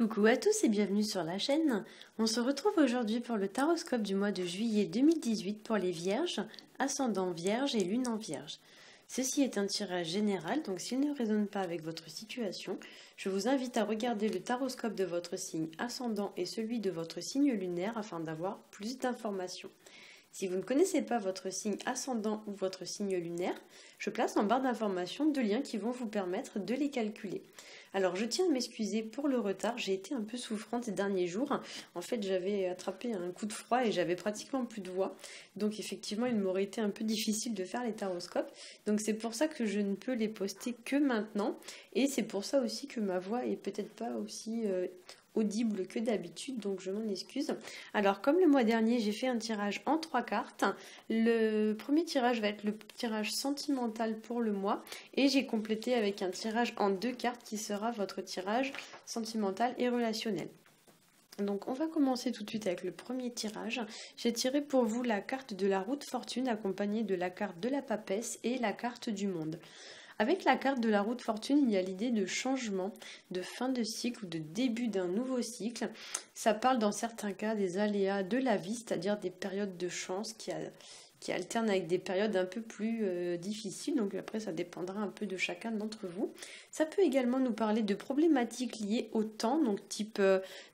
Coucou à tous et bienvenue sur la chaîne. On se retrouve aujourd'hui pour le taroscope du mois de juillet 2018 pour les vierges, ascendant vierge et lune en vierge. Ceci est un tirage général, donc s'il ne résonne pas avec votre situation, je vous invite à regarder le taroscope de votre signe ascendant et celui de votre signe lunaire afin d'avoir plus d'informations. Si vous ne connaissez pas votre signe ascendant ou votre signe lunaire, je place en barre d'informations deux liens qui vont vous permettre de les calculer. Alors je tiens à m'excuser pour le retard, j'ai été un peu souffrante ces derniers jours. En fait j'avais attrapé un coup de froid et j'avais pratiquement plus de voix. Donc effectivement il m'aurait été un peu difficile de faire les taroscopes. Donc c'est pour ça que je ne peux les poster que maintenant. Et c'est pour ça aussi que ma voix est peut-être pas aussi audible que d'habitude, donc je m'en excuse. Alors comme le mois dernier j'ai fait un tirage en 3 cartes, le premier tirage va être le tirage sentimental pour le mois et j'ai complété avec un tirage en 2 cartes qui sera votre tirage sentimental et relationnel. Donc on va commencer tout de suite avec le premier tirage. J'ai tiré pour vous la carte de la roue de fortune accompagnée de la carte de la papesse et la carte du monde. Avec la carte de la roue de fortune, il y a l'idée de changement, de fin de cycle ou de début d'un nouveau cycle. Ça parle dans certains cas des aléas de la vie, c'est-à-dire des périodes de chance qui alternent avec des périodes un peu plus difficiles. Donc après, ça dépendra un peu de chacun d'entre vous. Ça peut également nous parler de problématiques liées au temps, donc type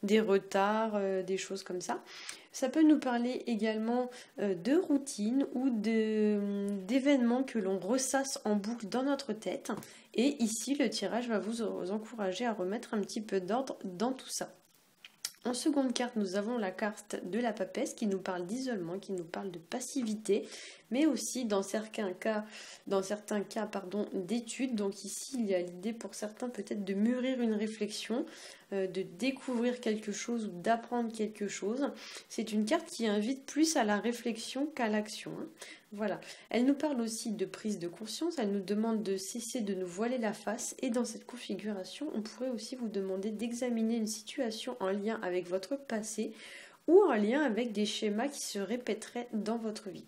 des retards, des choses comme ça. Ça peut nous parler également de routine ou d'événements que l'on ressasse en boucle dans notre tête. Et ici, le tirage va vous encourager à remettre un petit peu d'ordre dans tout ça. En seconde carte, nous avons la carte de la papesse qui nous parle d'isolement, qui nous parle de passivité, mais aussi dans certains cas d'études. Donc ici, il y a l'idée pour certains peut-être de mûrir une réflexion, de découvrir quelque chose ou d'apprendre quelque chose. C'est une carte qui invite plus à la réflexion qu'à l'action. Voilà. Elle nous parle aussi de prise de conscience, elle nous demande de cesser de nous voiler la face et dans cette configuration, on pourrait aussi vous demander d'examiner une situation en lien avec votre passé ou en lien avec des schémas qui se répéteraient dans votre vie.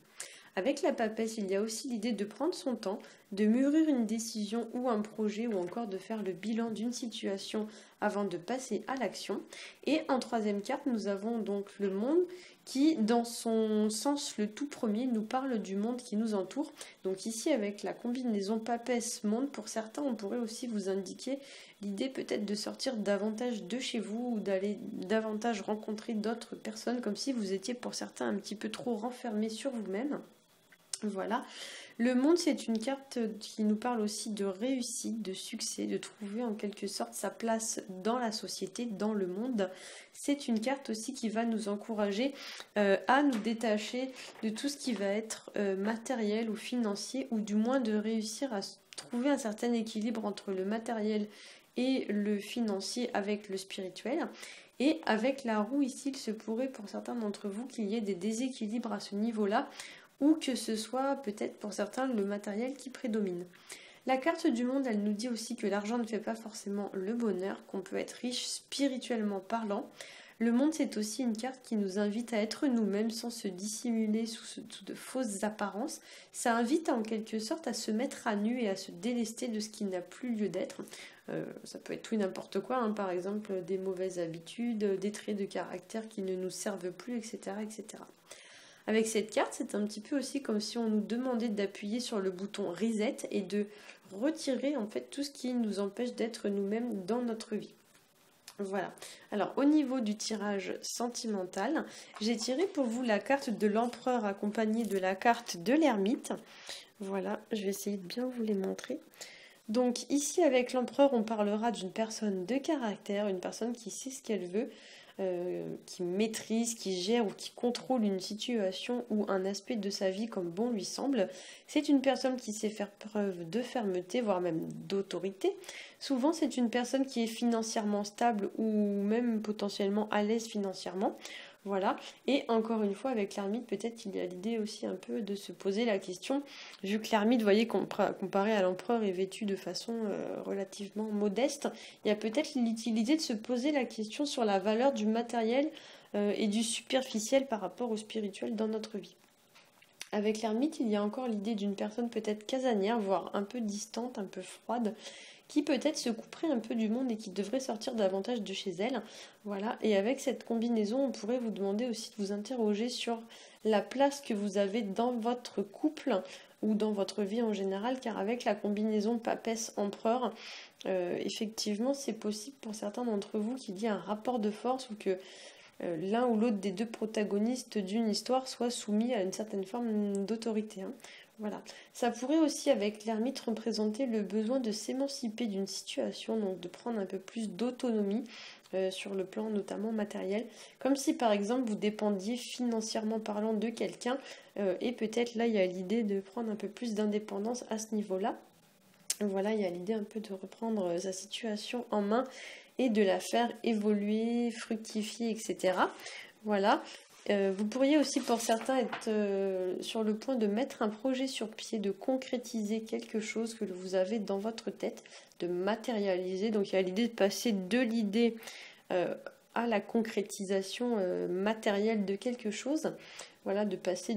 Avec la papesse, il y a aussi l'idée de prendre son temps, de mûrir une décision ou un projet ou encore de faire le bilan d'une situation avant de passer à l'action. Et en troisième carte, nous avons donc le monde qui, dans son sens le tout premier, nous parle du monde qui nous entoure. Donc ici, avec la combinaison papesse-monde, pour certains, on pourrait aussi vous indiquer l'idée peut-être de sortir davantage de chez vous ou d'aller davantage rencontrer d'autres personnes, comme si vous étiez pour certains un petit peu trop renfermés sur vous-même. Voilà. Le monde, c'est une carte qui nous parle aussi de réussite, de succès, de trouver en quelque sorte sa place dans la société, dans le monde. C'est une carte aussi qui va nous encourager à nous détacher de tout ce qui va être matériel ou financier, ou du moins de réussir à trouver un certain équilibre entre le matériel et le financier avec le spirituel. Et avec la roue ici, il se pourrait pour certains d'entre vous qu'il y ait des déséquilibres à ce niveau-là, ou que ce soit peut-être pour certains le matériel qui prédomine. La carte du monde, elle nous dit aussi que l'argent ne fait pas forcément le bonheur, qu'on peut être riche spirituellement parlant. Le monde, c'est aussi une carte qui nous invite à être nous-mêmes sans se dissimuler sous de fausses apparences. Ça invite en quelque sorte à se mettre à nu et à se délester de ce qui n'a plus lieu d'être. Ça peut être tout et n'importe quoi, par exemple des mauvaises habitudes, des traits de caractère qui ne nous servent plus, etc. etc. Avec cette carte, c'est un petit peu aussi comme si on nous demandait d'appuyer sur le bouton Reset et de retirer en fait tout ce qui nous empêche d'être nous-mêmes dans notre vie. Voilà. Alors au niveau du tirage sentimental, j'ai tiré pour vous la carte de l'empereur accompagnée de la carte de l'ermite. Voilà, je vais essayer de bien vous les montrer. Donc ici avec l'empereur, on parlera d'une personne de caractère, une personne qui sait ce qu'elle veut, qui maîtrise, qui gère ou qui contrôle une situation ou un aspect de sa vie comme bon lui semble. C'est une personne qui sait faire preuve de fermeté, voire même d'autorité. Souvent, c'est une personne qui est financièrement stable ou même potentiellement à l'aise financièrement. Voilà, et encore une fois avec l'ermite, peut-être qu'il y a l'idée aussi un peu de se poser la question, vu que l'ermite, vous voyez, comparé à l'empereur, est vêtu de façon relativement modeste, il y a peut-être l'utilité de se poser la question sur la valeur du matériel et du superficiel par rapport au spirituel dans notre vie. Avec l'ermite, il y a encore l'idée d'une personne peut-être casanière, voire un peu distante, un peu froide, qui peut-être se couperait un peu du monde et qui devrait sortir davantage de chez elle. Voilà, et avec cette combinaison, on pourrait vous demander aussi de vous interroger sur la place que vous avez dans votre couple ou dans votre vie en général, car avec la combinaison papesse-empereur, effectivement, c'est possible pour certains d'entre vous qu'il y ait un rapport de force ou que l'un ou l'autre des deux protagonistes d'une histoire soit soumis à une certaine forme d'autorité. Hein. Voilà. Ça pourrait aussi, avec l'ermite, représenter le besoin de s'émanciper d'une situation, donc de prendre un peu plus d'autonomie sur le plan notamment matériel, comme si par exemple vous dépendiez financièrement parlant de quelqu'un, et peut-être là il y a l'idée de prendre un peu plus d'indépendance à ce niveau-là. Voilà, il y a l'idée un peu de reprendre sa situation en main et de la faire évoluer, fructifier, etc. Voilà. Vous pourriez aussi pour certains être sur le point de mettre un projet sur pied, de concrétiser quelque chose que vous avez dans votre tête, de matérialiser. Donc il y a l'idée de passer de l'idée à la concrétisation matérielle de quelque chose. Voilà, de passer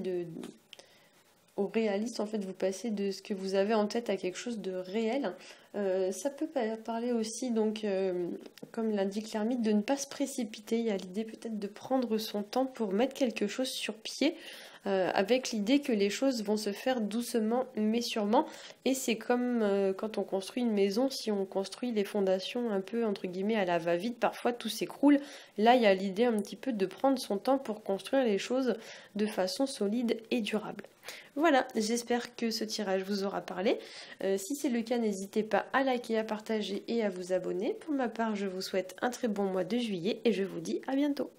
au réaliste, en fait, vous passez de ce que vous avez en tête à quelque chose de réel. Ça peut parler aussi, donc, comme l'indique l'ermite, de ne pas se précipiter. Il y a l'idée peut-être de prendre son temps pour mettre quelque chose sur pied, avec l'idée que les choses vont se faire doucement mais sûrement. Et c'est comme quand on construit une maison, si on construit les fondations un peu entre guillemets à la va-vite, parfois tout s'écroule. Là, il y a l'idée un petit peu de prendre son temps pour construire les choses de façon solide et durable. Voilà, j'espère que ce tirage vous aura parlé. Si c'est le cas, n'hésitez pas à liker, à partager et à vous abonner. Pour ma part, je vous souhaite un très bon mois de juillet et je vous dis à bientôt.